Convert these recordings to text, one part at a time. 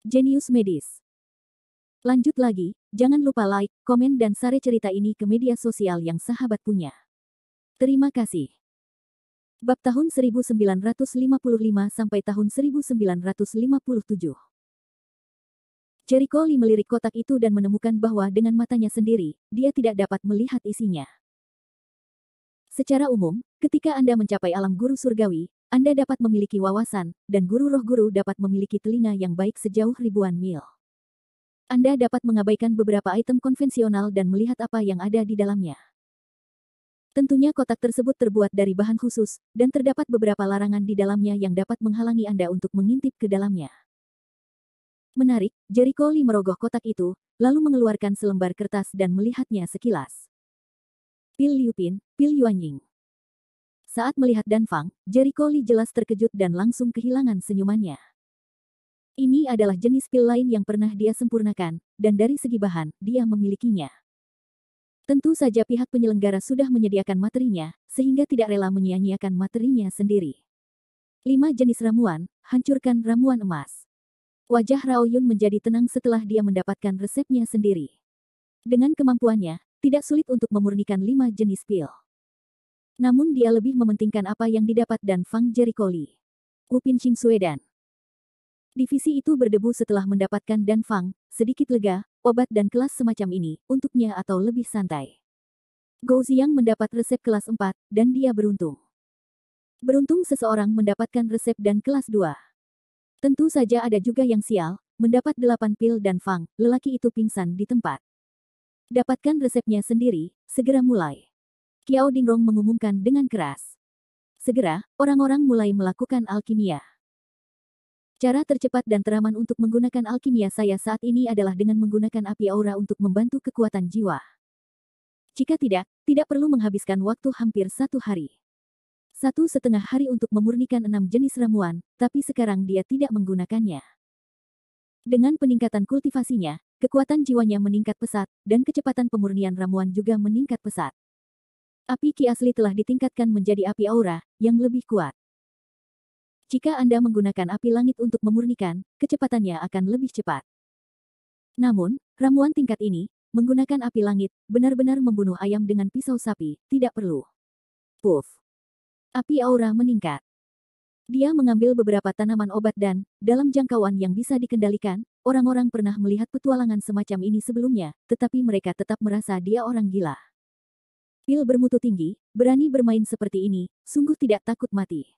Jenius Medis. Lanjut lagi, jangan lupa like, komen dan share cerita ini ke media sosial yang sahabat punya. Terima kasih. Bab tahun 1955 sampai tahun 1957. Jericho Lee melirik kotak itu dan menemukan bahwa dengan matanya sendiri, dia tidak dapat melihat isinya. Secara umum, ketika Anda mencapai alam guru surgawi, Anda dapat memiliki wawasan, dan guru roh guru dapat memiliki telinga yang baik sejauh ribuan mil. Anda dapat mengabaikan beberapa item konvensional dan melihat apa yang ada di dalamnya. Tentunya kotak tersebut terbuat dari bahan khusus, dan terdapat beberapa larangan di dalamnya yang dapat menghalangi Anda untuk mengintip ke dalamnya. Menarik, Jericho Lee merogoh kotak itu, lalu mengeluarkan selembar kertas dan melihatnya sekilas. Pil Liupin, Pil Yuanying. Saat melihat Danfang, Jericho Lee jelas terkejut dan langsung kehilangan senyumannya. Ini adalah jenis pil lain yang pernah dia sempurnakan, dan dari segi bahan, dia memilikinya. Tentu saja pihak penyelenggara sudah menyediakan materinya, sehingga tidak rela menyia-nyiakan materinya sendiri. 5 jenis ramuan, hancurkan ramuan emas. Wajah Rao Yun menjadi tenang setelah dia mendapatkan resepnya sendiri. Dengan kemampuannya, tidak sulit untuk memurnikan 5 jenis pil. Namun dia lebih mementingkan apa yang didapat dan Fang Jericho Lee. Upin Ching Suedan. Divisi itu berdebu setelah mendapatkan Dan Fang, sedikit lega, obat dan kelas semacam ini, untuknya atau lebih santai. Gou Xiang mendapat resep kelas 4, dan dia beruntung. Beruntung seseorang mendapatkan resep dan kelas 2. Tentu saja ada juga yang sial, mendapat 8 pil Dan Fang, lelaki itu pingsan di tempat. Dapatkan resepnya sendiri, segera mulai. Qiao Dingrong mengumumkan dengan keras. Segera, orang-orang mulai melakukan alkimia. Cara tercepat dan teraman untuk menggunakan alkimia saya saat ini adalah dengan menggunakan api aura untuk membantu kekuatan jiwa. Jika tidak, tidak perlu menghabiskan waktu hampir 1 hari. 1,5 hari untuk memurnikan 6 jenis ramuan, tapi sekarang dia tidak menggunakannya. Dengan peningkatan kultivasinya, kekuatan jiwanya meningkat pesat, dan kecepatan pemurnian ramuan juga meningkat pesat. Api Ki asli telah ditingkatkan menjadi api aura, yang lebih kuat. Jika Anda menggunakan api langit untuk memurnikan, kecepatannya akan lebih cepat. Namun, ramuan tingkat ini, menggunakan api langit, benar-benar membunuh ayam dengan pisau sapi, tidak perlu. Puff. Api aura meningkat. Dia mengambil beberapa tanaman obat dan, dalam jangkauan yang bisa dikendalikan, orang-orang pernah melihat petualangan semacam ini sebelumnya, tetapi mereka tetap merasa dia orang gila. Pil bermutu tinggi, berani bermain seperti ini, sungguh tidak takut mati.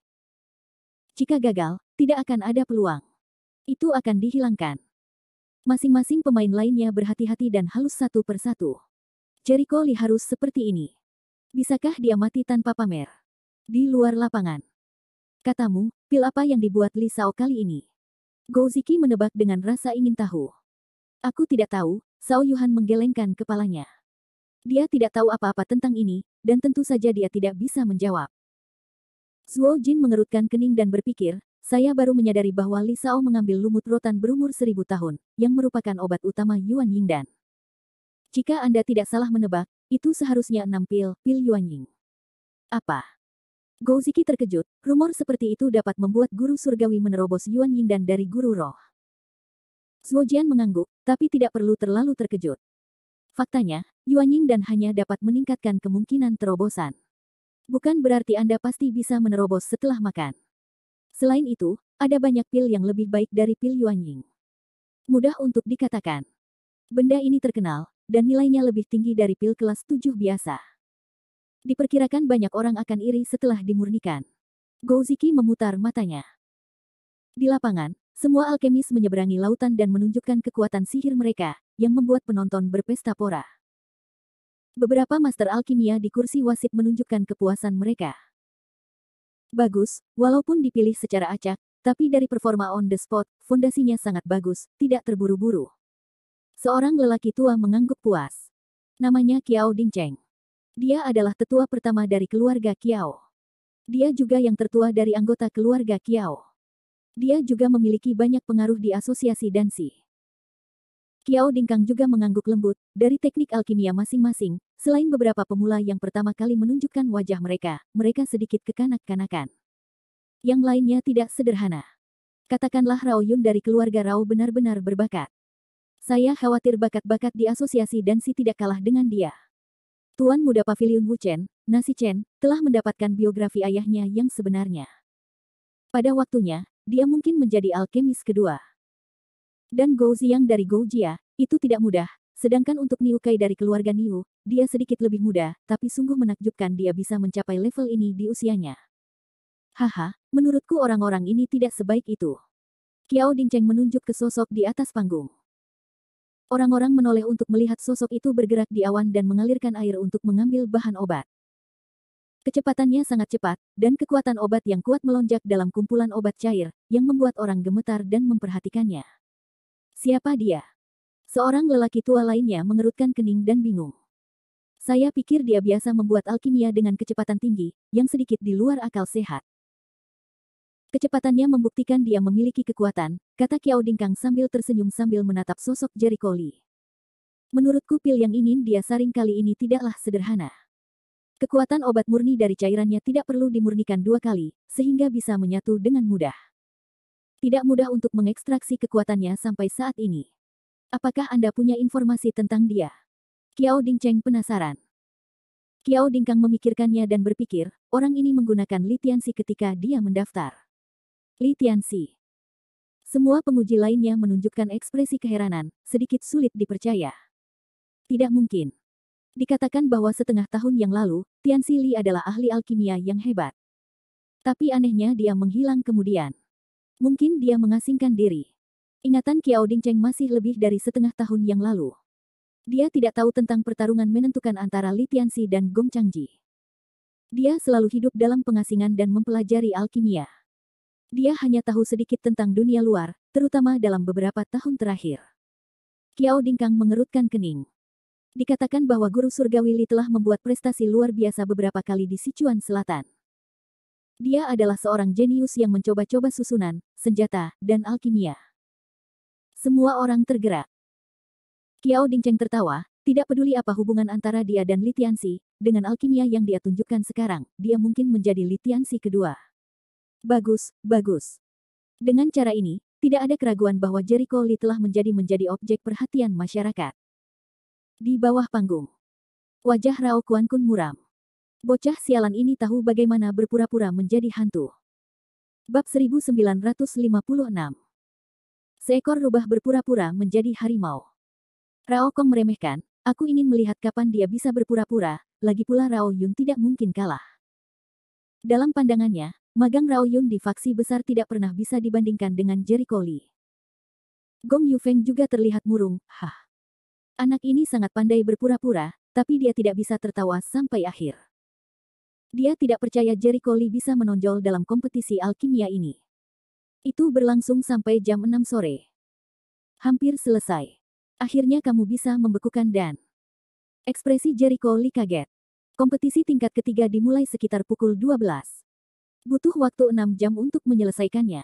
Jika gagal, tidak akan ada peluang. Itu akan dihilangkan. Masing-masing pemain lainnya berhati-hati dan halus satu persatu. Jericho Lee harus seperti ini. Bisakah dia mati tanpa pamer? Di luar lapangan. Katamu, pil apa yang dibuat Li Sao kali ini? Gou Ziki menebak dengan rasa ingin tahu. Aku tidak tahu, Sao Yuhan menggelengkan kepalanya. Dia tidak tahu apa-apa tentang ini, dan tentu saja dia tidak bisa menjawab. Zuo Jin mengerutkan kening dan berpikir, saya baru menyadari bahwa Li Sao mengambil lumut rotan berumur 1000 tahun, yang merupakan obat utama Yuan Yingdan. Jika Anda tidak salah menebak, itu seharusnya 6 pil Yuanying. Apa? Gou Ziki terkejut, rumor seperti itu dapat membuat guru surgawi menerobos Yuan Yingdan dari guru roh. Zuo Jian mengangguk, tapi tidak perlu terlalu terkejut. Faktanya, Yuan Yingdan hanya dapat meningkatkan kemungkinan terobosan. Bukan berarti Anda pasti bisa menerobos setelah makan. Selain itu, ada banyak pil yang lebih baik dari pil Yuanying. Mudah untuk dikatakan. Benda ini terkenal, dan nilainya lebih tinggi dari pil kelas 7 biasa. Diperkirakan banyak orang akan iri setelah dimurnikan. Gou Ziki memutar matanya. Di lapangan, semua alkemis menyeberangi lautan dan menunjukkan kekuatan sihir mereka, yang membuat penonton berpesta pora. Beberapa master alkimia di kursi wasit menunjukkan kepuasan mereka. Bagus, walaupun dipilih secara acak, tapi dari performa on the spot, fondasinya sangat bagus, tidak terburu-buru. Seorang lelaki tua mengangguk puas. Namanya Qiao Dingcheng. Dia adalah tetua pertama dari keluarga Qiao. Dia juga yang tertua dari anggota keluarga Qiao. Dia juga memiliki banyak pengaruh di asosiasi Dansi. Qiao Dingkang juga mengangguk lembut, dari teknik alkimia masing-masing, selain beberapa pemula yang pertama kali menunjukkan wajah mereka, mereka sedikit kekanak-kanakan. Yang lainnya tidak sederhana. Katakanlah Rao Yun dari keluarga Rao benar-benar berbakat. Saya khawatir bakat-bakat di asosiasi Dansi tidak kalah dengan dia. Tuan Muda Paviliun Wu Chen, Nasi Chen, telah mendapatkan biografi ayahnya yang sebenarnya. Pada waktunya, dia mungkin menjadi alkemis kedua. Dan Gou Ziyang dari Gou Jia, itu tidak mudah, sedangkan untuk Niu Kai dari keluarga Niu, dia sedikit lebih muda, tapi sungguh menakjubkan dia bisa mencapai level ini di usianya. Haha, menurutku orang-orang ini tidak sebaik itu. Qiao Dingcheng menunjuk ke sosok di atas panggung. Orang-orang menoleh untuk melihat sosok itu bergerak di awan dan mengalirkan air untuk mengambil bahan obat. Kecepatannya sangat cepat, dan kekuatan obat yang kuat melonjak dalam kumpulan obat cair, yang membuat orang gemetar dan memperhatikannya. Siapa dia? Seorang lelaki tua lainnya mengerutkan kening dan bingung. Saya pikir dia biasa membuat alkimia dengan kecepatan tinggi, yang sedikit di luar akal sehat. Kecepatannya membuktikan dia memiliki kekuatan, kata Qiao Dingkang sambil tersenyum sambil menatap sosok Jericho Lee. Menurutku pil yang ingin dia saring kali ini tidaklah sederhana. Kekuatan obat murni dari cairannya tidak perlu dimurnikan 2 kali, sehingga bisa menyatu dengan mudah. Tidak mudah untuk mengekstraksi kekuatannya sampai saat ini. Apakah Anda punya informasi tentang dia? Qiao Dingcheng penasaran. Qiao Dingkang memikirkannya dan berpikir, orang ini menggunakan Li Tianxi ketika dia mendaftar. Li Tianxi. Semua penguji lainnya menunjukkan ekspresi keheranan, sedikit sulit dipercaya. Tidak mungkin. Dikatakan bahwa setengah tahun yang lalu, Tianxi Li adalah ahli alkimia yang hebat. Tapi anehnya dia menghilang kemudian. Mungkin dia mengasingkan diri. Ingatan Qiao Dingcheng masih lebih dari setengah tahun yang lalu. Dia tidak tahu tentang pertarungan menentukan antara Li Tianxi dan Gong Changji. Dia selalu hidup dalam pengasingan dan mempelajari alkimia. Dia hanya tahu sedikit tentang dunia luar, terutama dalam beberapa tahun terakhir. Qiao Dingkang mengerutkan kening. Dikatakan bahwa guru surgawi Li telah membuat prestasi luar biasa beberapa kali di Sichuan Selatan. Dia adalah seorang jenius yang mencoba-coba susunan, senjata, dan alkimia. Semua orang tergerak. Qiao Dingcheng tertawa, tidak peduli apa hubungan antara dia dan Li Tianxi, dengan alkimia yang dia tunjukkan sekarang, dia mungkin menjadi Li Tianxi kedua. Bagus, bagus. Dengan cara ini, tidak ada keraguan bahwa Jericho Lee telah menjadi objek perhatian masyarakat. Di bawah panggung, wajah Rao Kuan-kun muram. Bocah sialan ini tahu bagaimana berpura-pura menjadi hantu. Bab 1956. Seekor rubah berpura-pura menjadi harimau. Rao Kong meremehkan, aku ingin melihat kapan dia bisa berpura-pura, lagi pula Rao Yun tidak mungkin kalah. Dalam pandangannya, magang Rao Yun di faksi besar tidak pernah bisa dibandingkan dengan Jericho Lee. Gong Yufeng juga terlihat murung, hah. Anak ini sangat pandai berpura-pura, tapi dia tidak bisa tertawa sampai akhir. Dia tidak percaya Jericho Lee bisa menonjol dalam kompetisi alkimia ini. Itu berlangsung sampai jam 6 sore. Hampir selesai. Akhirnya kamu bisa membekukan dan... Ekspresi Jericho Lee kaget. Kompetisi tingkat ketiga dimulai sekitar pukul 12. Butuh waktu 6 jam untuk menyelesaikannya.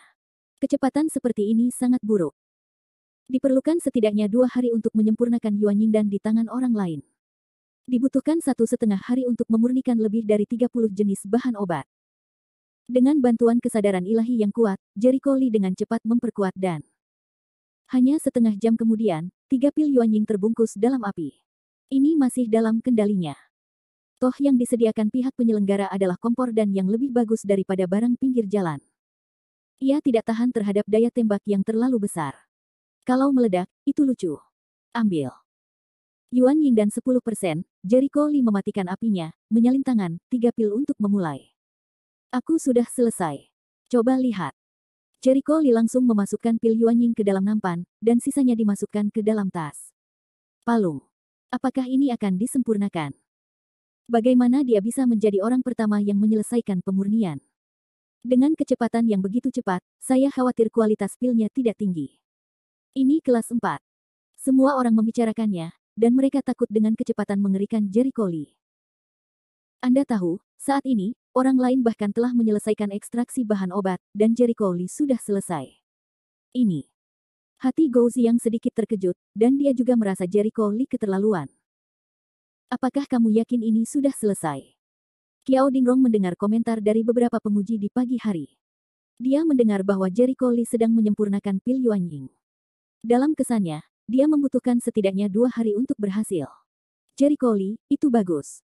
Kecepatan seperti ini sangat buruk. Diperlukan setidaknya 2 hari untuk menyempurnakan Yuan Yingdan di tangan orang lain. Dibutuhkan 1,5 hari untuk memurnikan lebih dari 30 jenis bahan obat. Dengan bantuan kesadaran ilahi yang kuat, Jericho Lee dengan cepat memperkuat dan... Hanya setengah jam kemudian, 3 pil Yuan Ying terbungkus dalam api. Ini masih dalam kendalinya. Toh yang disediakan pihak penyelenggara adalah kompor dan yang lebih bagus daripada barang pinggir jalan. Ia tidak tahan terhadap daya tembak yang terlalu besar. Kalau meledak, itu lucu. Ambil. Yuan Yingdan 10%, Jericho Lee mematikan apinya, menyalin tangan, 3 pil untuk memulai. Aku sudah selesai. Coba lihat. Jericho Lee langsung memasukkan pil Yuan Ying ke dalam nampan, dan sisanya dimasukkan ke dalam tas. Palung. Apakah ini akan disempurnakan? Bagaimana dia bisa menjadi orang pertama yang menyelesaikan pemurnian? Dengan kecepatan yang begitu cepat, saya khawatir kualitas pilnya tidak tinggi. Ini kelas 4. Semua orang membicarakannya, dan mereka takut dengan kecepatan mengerikan Jericho Lee. Anda tahu, saat ini, orang lain bahkan telah menyelesaikan ekstraksi bahan obat, dan Jericho Lee sudah selesai. Ini. Hati Gou Ziyang sedikit terkejut, dan dia juga merasa Jericho Lee keterlaluan. Apakah kamu yakin ini sudah selesai? Qiao Dingrong mendengar komentar dari beberapa penguji di pagi hari. Dia mendengar bahwa Jericho Lee sedang menyempurnakan pil Yuanying. Dalam kesannya, dia membutuhkan setidaknya 2 hari untuk berhasil. Jericho Lee, itu bagus.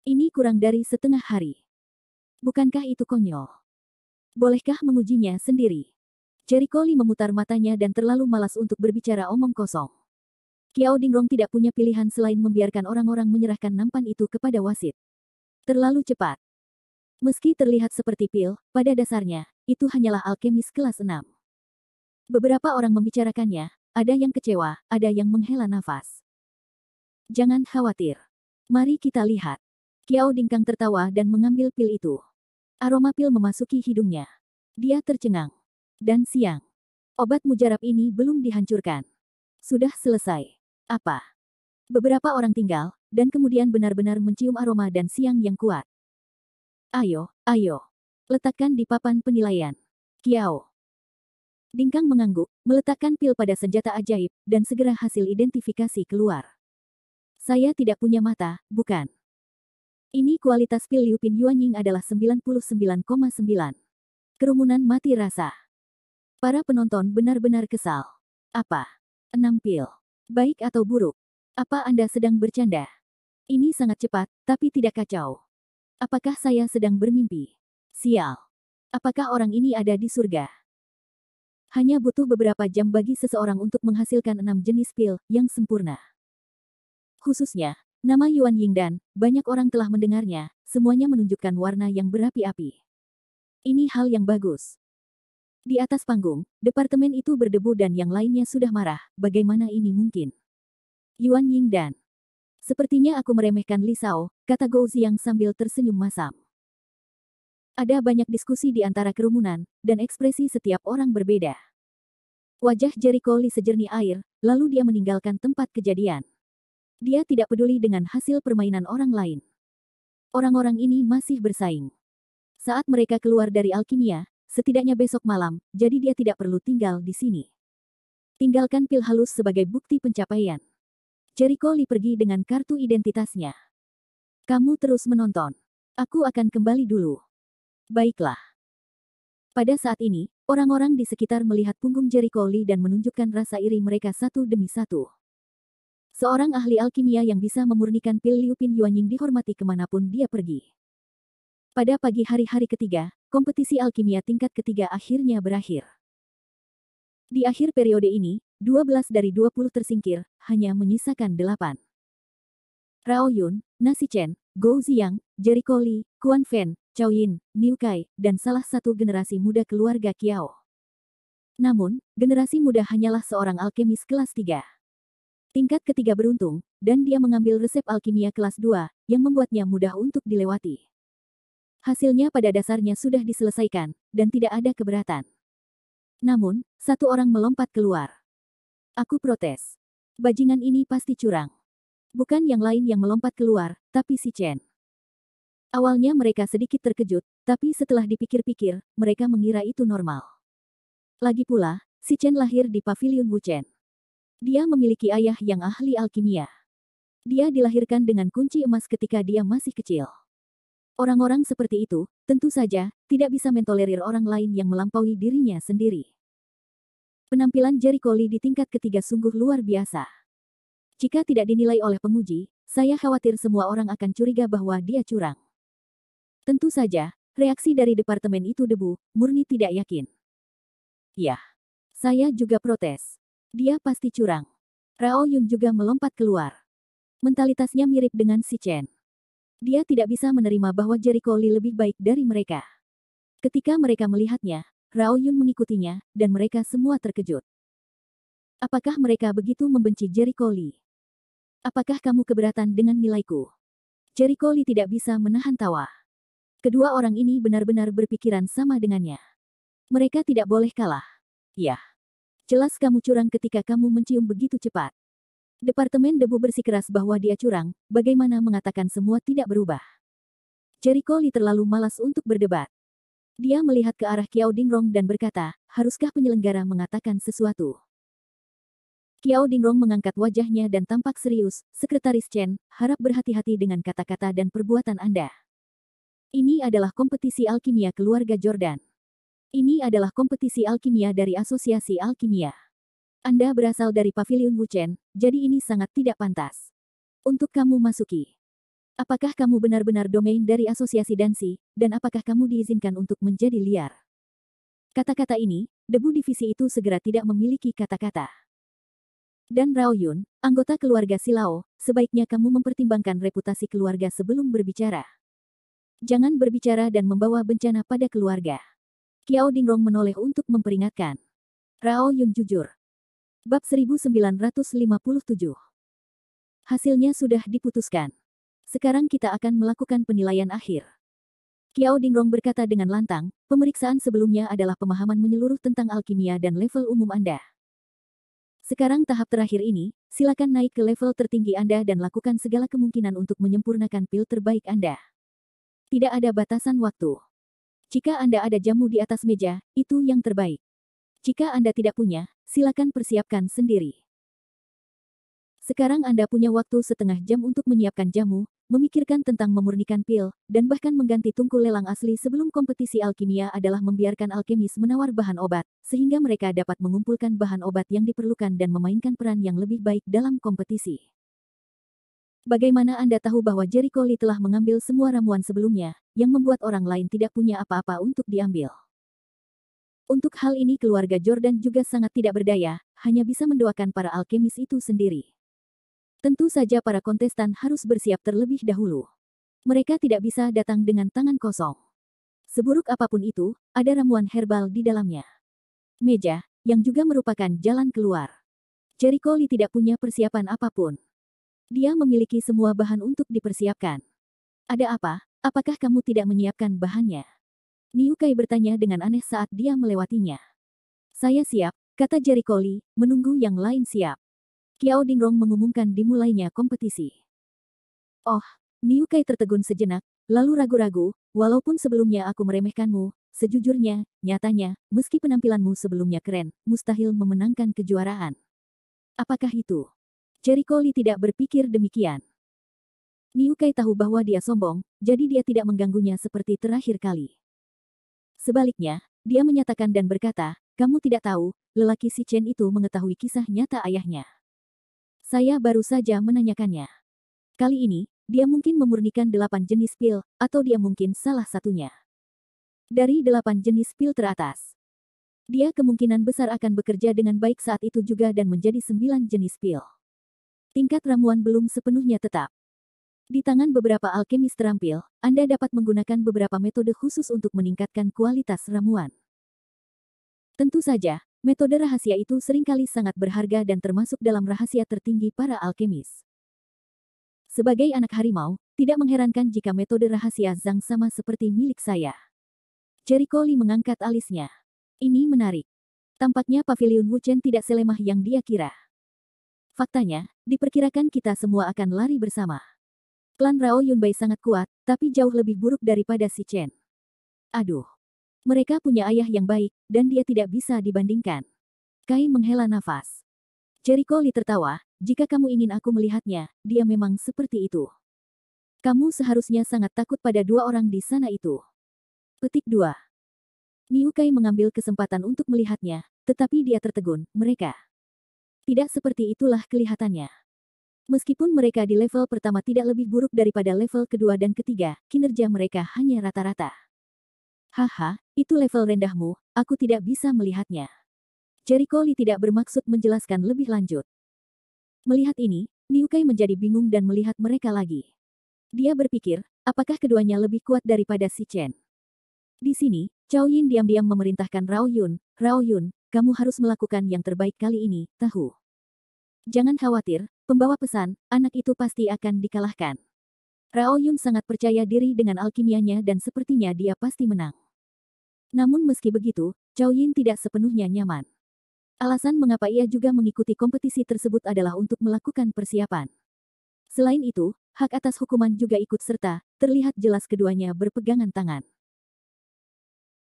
Ini kurang dari setengah hari. Bukankah itu konyol? Bolehkah mengujinya sendiri? Jericho Lee memutar matanya dan terlalu malas untuk berbicara omong kosong. Qiao Dingrong tidak punya pilihan selain membiarkan orang-orang menyerahkan nampan itu kepada wasit. Terlalu cepat. Meski terlihat seperti pil, pada dasarnya, itu hanyalah alkemis kelas 6. Beberapa orang membicarakannya, ada yang kecewa, ada yang menghela nafas. Jangan khawatir. Mari kita lihat. Qiao Dingkang tertawa dan mengambil pil itu. Aroma pil memasuki hidungnya. Dia tercengang. Dan siang. Obat mujarab ini belum dihancurkan. Sudah selesai. Apa? Beberapa orang tinggal, dan kemudian benar-benar mencium aroma dan siang yang kuat. Ayo, ayo. Letakkan di papan penilaian. Qiao Dingkang mengangguk, meletakkan pil pada senjata ajaib, dan segera hasil identifikasi keluar. Saya tidak punya mata, bukan? Ini kualitas pil Liu Pin Yuanying adalah 99,9. Kerumunan mati rasa. Para penonton benar-benar kesal. Apa? 6 pil. Baik atau buruk? Apa Anda sedang bercanda? Ini sangat cepat, tapi tidak kacau. Apakah saya sedang bermimpi? Sial. Apakah orang ini ada di surga? Hanya butuh beberapa jam bagi seseorang untuk menghasilkan 6 jenis pil yang sempurna. Khususnya, nama Yuan Yingdan, banyak orang telah mendengarnya, semuanya menunjukkan warna yang berapi-api. Ini hal yang bagus. Di atas panggung, departemen itu berdebu dan yang lainnya sudah marah, bagaimana ini mungkin? Yuan Yingdan. Sepertinya aku meremehkan Li Shao, kata Gou Ziang sambil tersenyum masam. Ada banyak diskusi di antara kerumunan, dan ekspresi setiap orang berbeda. Wajah Jericho Lee sejernih air, lalu dia meninggalkan tempat kejadian. Dia tidak peduli dengan hasil permainan orang lain. Orang-orang ini masih bersaing. Saat mereka keluar dari alkimia, setidaknya besok malam, jadi dia tidak perlu tinggal di sini. Tinggalkan pil halus sebagai bukti pencapaian. Jericho Lee pergi dengan kartu identitasnya. Kamu terus menonton. Aku akan kembali dulu. Baiklah. Pada saat ini, orang-orang di sekitar melihat punggung Jericho Lee dan menunjukkan rasa iri mereka satu demi satu. Seorang ahli alkimia yang bisa memurnikan pil Liu Pin Yuanying dihormati kemanapun dia pergi. Pada pagi hari-hari ketiga, kompetisi alkimia tingkat ketiga akhirnya berakhir. Di akhir periode ini, 12 dari 20 tersingkir, hanya menyisakan 8. Rao Yun, Nasi Chen, Gou Ziang, Jericho Lee, Quan Fen, Cao Yin, Niu Kai, dan salah satu generasi muda keluarga Qiao. Namun, generasi muda hanyalah seorang alkemis kelas 3. Tingkat ketiga beruntung, dan dia mengambil resep alkimia kelas 2, yang membuatnya mudah untuk dilewati. Hasilnya pada dasarnya sudah diselesaikan, dan tidak ada keberatan. Namun, satu orang melompat keluar. Aku protes. Bajingan ini pasti curang. Bukan yang lain yang melompat keluar, tapi si Chen. Awalnya mereka sedikit terkejut, tapi setelah dipikir-pikir, mereka mengira itu normal. Lagi pula, si Chen lahir di Pavilion Wuchen. Dia memiliki ayah yang ahli alkimia. Dia dilahirkan dengan kunci emas ketika dia masih kecil. Orang-orang seperti itu, tentu saja, tidak bisa mentolerir orang lain yang melampaui dirinya sendiri. Penampilan Jericho Lee di tingkat ketiga sungguh luar biasa. Jika tidak dinilai oleh penguji, saya khawatir semua orang akan curiga bahwa dia curang. Tentu saja, reaksi dari departemen itu debu, murni tidak yakin. Ya, saya juga protes. Dia pasti curang. Rao Yun juga melompat keluar. Mentalitasnya mirip dengan si Chen. Dia tidak bisa menerima bahwa Jericho Lee lebih baik dari mereka. Ketika mereka melihatnya, Rao Yun mengikutinya, dan mereka semua terkejut. Apakah mereka begitu membenci Jericho Lee? Apakah kamu keberatan dengan nilaiku? Jericho Lee tidak bisa menahan tawa. Kedua orang ini benar-benar berpikiran sama dengannya. Mereka tidak boleh kalah. Ya. Jelas kamu curang ketika kamu mencium begitu cepat. Departemen debu bersikeras bahwa dia curang, bagaimana mengatakan semua tidak berubah. Jericho Lee terlalu malas untuk berdebat. Dia melihat ke arah Qiao Dingrong dan berkata, haruskah penyelenggara mengatakan sesuatu? Qiao Dingrong mengangkat wajahnya dan tampak serius, Sekretaris Chen, harap berhati-hati dengan kata-kata dan perbuatan Anda. Ini adalah kompetisi alkimia keluarga Jordan. Ini adalah kompetisi alkimia dari Asosiasi Alkimia. Anda berasal dari Paviliun Wuchen, jadi ini sangat tidak pantas untuk kamu masuki. Apakah kamu benar-benar domain dari Asosiasi Dansi, dan apakah kamu diizinkan untuk menjadi liar? Kata-kata ini, debu divisi itu segera tidak memiliki kata-kata. Dan Rao Yun, anggota keluarga Silao, sebaiknya kamu mempertimbangkan reputasi keluarga sebelum berbicara. Jangan berbicara dan membawa bencana pada keluarga. Qiao Dingrong menoleh untuk memperingatkan. Rao Yun jujur. Bab 1957. Hasilnya sudah diputuskan. Sekarang kita akan melakukan penilaian akhir. Qiao Dingrong berkata dengan lantang, pemeriksaan sebelumnya adalah pemahaman menyeluruh tentang alkimia dan level umum Anda. Sekarang tahap terakhir ini, silakan naik ke level tertinggi Anda dan lakukan segala kemungkinan untuk menyempurnakan pil terbaik Anda. Tidak ada batasan waktu. Jika Anda ada jamu di atas meja, itu yang terbaik. Jika Anda tidak punya, silakan persiapkan sendiri. Sekarang Anda punya waktu setengah jam untuk menyiapkan jamu, memikirkan tentang memurnikan pil, dan bahkan mengganti tungku lelang asli sebelum kompetisi alkimia adalah membiarkan alkemis menawar bahan obat, sehingga mereka dapat mengumpulkan bahan obat yang diperlukan dan memainkan peran yang lebih baik dalam kompetisi. Bagaimana Anda tahu bahwa Jericho Lee telah mengambil semua ramuan sebelumnya, yang membuat orang lain tidak punya apa-apa untuk diambil? Untuk hal ini keluarga Jordan juga sangat tidak berdaya, hanya bisa mendoakan para alkemis itu sendiri. Tentu saja para kontestan harus bersiap terlebih dahulu. Mereka tidak bisa datang dengan tangan kosong. Seburuk apapun itu, ada ramuan herbal di dalamnya. Meja, yang juga merupakan jalan keluar. Jericho Lee tidak punya persiapan apapun. Dia memiliki semua bahan untuk dipersiapkan. Ada apa? Apakah kamu tidak menyiapkan bahannya? Liu Kai bertanya dengan aneh saat dia melewatinya. Saya siap, kata Jericho Lee, menunggu yang lain siap. Qiao Dingrong mengumumkan dimulainya kompetisi. Oh, Liu Kai tertegun sejenak, lalu ragu-ragu, walaupun sebelumnya aku meremehkanmu, sejujurnya, nyatanya, meski penampilanmu sebelumnya keren, mustahil memenangkan kejuaraan. Apakah itu? Jericho Lee tidak berpikir demikian. Liu Kai tahu bahwa dia sombong, jadi dia tidak mengganggunya seperti terakhir kali. Sebaliknya, dia menyatakan dan berkata, kamu tidak tahu, lelaki si Chen itu mengetahui kisah nyata ayahnya. Saya baru saja menanyakannya. Kali ini, dia mungkin memurnikan 8 jenis pil, atau dia mungkin salah satunya. Dari 8 jenis pil teratas. Dia kemungkinan besar akan bekerja dengan baik saat itu juga dan menjadi 9 jenis pil. Tingkat ramuan belum sepenuhnya tetap. Di tangan beberapa alkemis terampil, Anda dapat menggunakan beberapa metode khusus untuk meningkatkan kualitas ramuan. Tentu saja, metode rahasia itu seringkali sangat berharga dan termasuk dalam rahasia tertinggi para alkemis. Sebagai anak harimau, tidak mengherankan jika metode rahasia Zhang sama seperti milik saya. Jericho Lee mengangkat alisnya. Ini menarik. Tampaknya Paviliun Wuchen tidak selemah yang dia kira. Faktanya, diperkirakan kita semua akan lari bersama. Klan Rao Yunbai sangat kuat, tapi jauh lebih buruk daripada si Chen. Aduh. Mereka punya ayah yang baik, dan dia tidak bisa dibandingkan. Kai menghela nafas. Jericho Lee tertawa, jika kamu ingin aku melihatnya, dia memang seperti itu. Kamu seharusnya sangat takut pada 2 orang di sana itu. Petik 2. Liu Kai mengambil kesempatan untuk melihatnya, tetapi dia tertegun, mereka. Tidak seperti itulah kelihatannya. Meskipun mereka di level pertama tidak lebih buruk daripada level kedua dan ketiga, kinerja mereka hanya rata-rata. Haha, itu level rendahmu, aku tidak bisa melihatnya. Jericho Lee tidak bermaksud menjelaskan lebih lanjut. Melihat ini, Liu Kai menjadi bingung dan melihat mereka lagi. Dia berpikir, apakah keduanya lebih kuat daripada si Chen? Di sini, Cao Yin diam-diam memerintahkan Rao Yun, kamu harus melakukan yang terbaik kali ini, tahu? Jangan khawatir, pembawa pesan, anak itu pasti akan dikalahkan. Rao Yun sangat percaya diri dengan alkimianya dan sepertinya dia pasti menang. Namun meski begitu, Cao Yin tidak sepenuhnya nyaman. Alasan mengapa ia juga mengikuti kompetisi tersebut adalah untuk melakukan persiapan. Selain itu, hak atas hukuman juga ikut serta, terlihat jelas keduanya berpegangan tangan.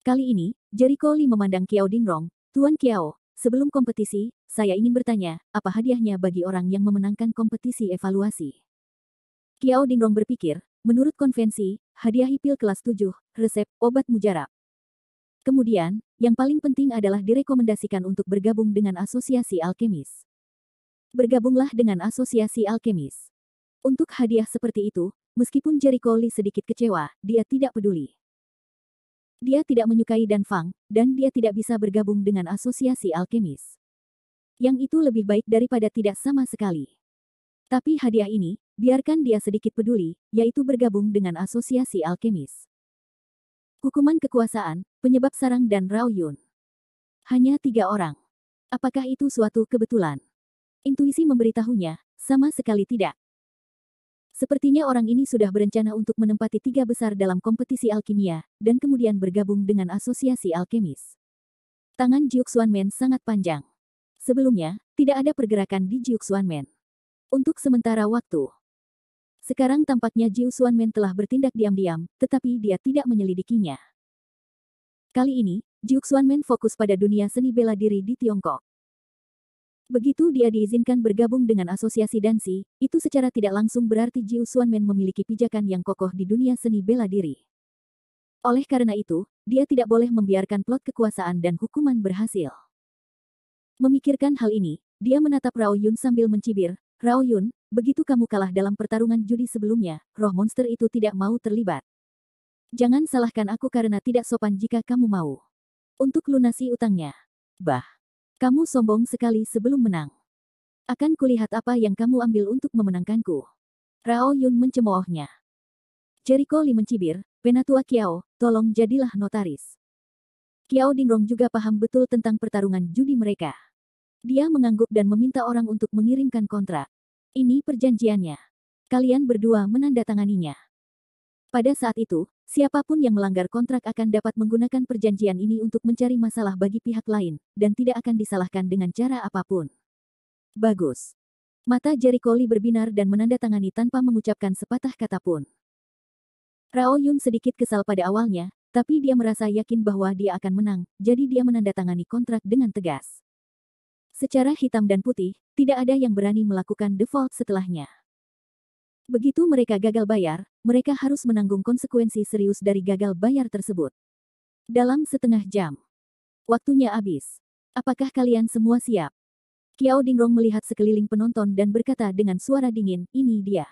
Kali ini, Jericho Lee memandang Qiao Dingrong, Tuan Qiao, sebelum kompetisi, saya ingin bertanya, apa hadiahnya bagi orang yang memenangkan kompetisi evaluasi? Qiao Dingrong berpikir, menurut konvensi, hadiah pil kelas 7, resep, obat mujarab. Kemudian, yang paling penting adalah direkomendasikan untuk bergabung dengan asosiasi alkemis. Bergabunglah dengan asosiasi alkemis. Untuk hadiah seperti itu, meskipun Jericho Lee sedikit kecewa, dia tidak peduli. Dia tidak menyukai Dan Fang, dan dia tidak bisa bergabung dengan asosiasi alkemis. Yang itu lebih baik daripada tidak sama sekali. Tapi hadiah ini, biarkan dia sedikit peduli, yaitu bergabung dengan asosiasi alkemis. Hukuman kekuasaan, penyebab sarang dan Rao Yun. Hanya 3 orang. Apakah itu suatu kebetulan? Intuisi memberitahunya, sama sekali tidak. Sepertinya orang ini sudah berencana untuk menempati 3 besar dalam kompetisi alkimia, dan kemudian bergabung dengan asosiasi alkemis. Tangan Jiuxuanmen sangat panjang. Sebelumnya, tidak ada pergerakan di Jiuxuanmen. Untuk sementara waktu. Sekarang tampaknya Jiuxuanmen telah bertindak diam-diam, tetapi dia tidak menyelidikinya. Kali ini, Jiuxuanmen fokus pada dunia seni bela diri di Tiongkok. Begitu dia diizinkan bergabung dengan asosiasi dansi, itu secara tidak langsung berarti Jiuxuanmen memiliki pijakan yang kokoh di dunia seni bela diri. Oleh karena itu, dia tidak boleh membiarkan plot kekuasaan dan hukuman berhasil. Memikirkan hal ini, dia menatap Rao Yun sambil mencibir, Rao Yun, begitu kamu kalah dalam pertarungan judi sebelumnya, roh monster itu tidak mau terlibat. Jangan salahkan aku karena tidak sopan jika kamu mau. Untuk lunasi utangnya. Bah. Kamu sombong sekali sebelum menang. Akan kulihat apa yang kamu ambil untuk memenangkanku. Rao Yun mencemoohnya. Jericho Lee mencibir, Penatua Kiao, tolong jadilah notaris. Kiao Dingrong juga paham betul tentang pertarungan judi mereka. Dia mengangguk dan meminta orang untuk mengirimkan kontrak. Ini perjanjiannya. Kalian berdua menandatanganinya. Pada saat itu, siapapun yang melanggar kontrak akan dapat menggunakan perjanjian ini untuk mencari masalah bagi pihak lain, dan tidak akan disalahkan dengan cara apapun. Bagus. Mata Jericho Lee berbinar dan menandatangani tanpa mengucapkan sepatah kata pun. Rao Yun sedikit kesal pada awalnya, tapi dia merasa yakin bahwa dia akan menang, jadi dia menandatangani kontrak dengan tegas. Secara hitam dan putih, tidak ada yang berani melakukan default setelahnya. Begitu mereka gagal bayar, mereka harus menanggung konsekuensi serius dari gagal bayar tersebut. Dalam setengah jam. Waktunya habis. Apakah kalian semua siap? Kiao Dingrong melihat sekeliling penonton dan berkata dengan suara dingin, ini dia.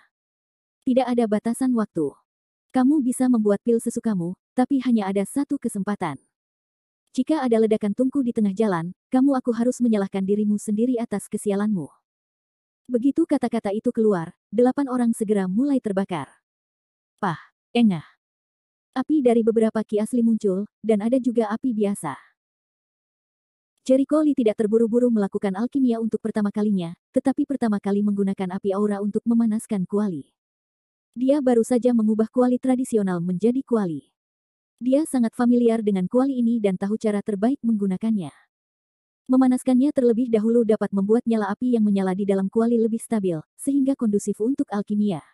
Tidak ada batasan waktu. Kamu bisa membuat pil sesukamu, tapi hanya ada satu kesempatan. Jika ada ledakan tungku di tengah jalan, aku harus menyalahkan dirimu sendiri atas kesialanmu. Begitu kata-kata itu keluar, 8 orang segera mulai terbakar. Pah, engah. Api dari beberapa ki asli muncul, dan ada juga api biasa. Jericho Lee tidak terburu-buru melakukan alkimia untuk pertama kalinya, tetapi pertama kali menggunakan api aura untuk memanaskan kuali. Dia baru saja mengubah kuali tradisional menjadi kuali. Dia sangat familiar dengan kuali ini dan tahu cara terbaik menggunakannya. Memanaskannya terlebih dahulu dapat membuat nyala api yang menyala di dalam kuali lebih stabil, sehingga kondusif untuk alkimia.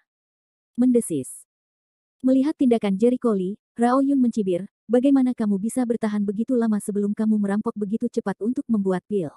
Mendesis. Melihat tindakan Jericho Lee, Rao Yun mencibir, bagaimana kamu bisa bertahan begitu lama sebelum kamu merampok begitu cepat untuk membuat pil?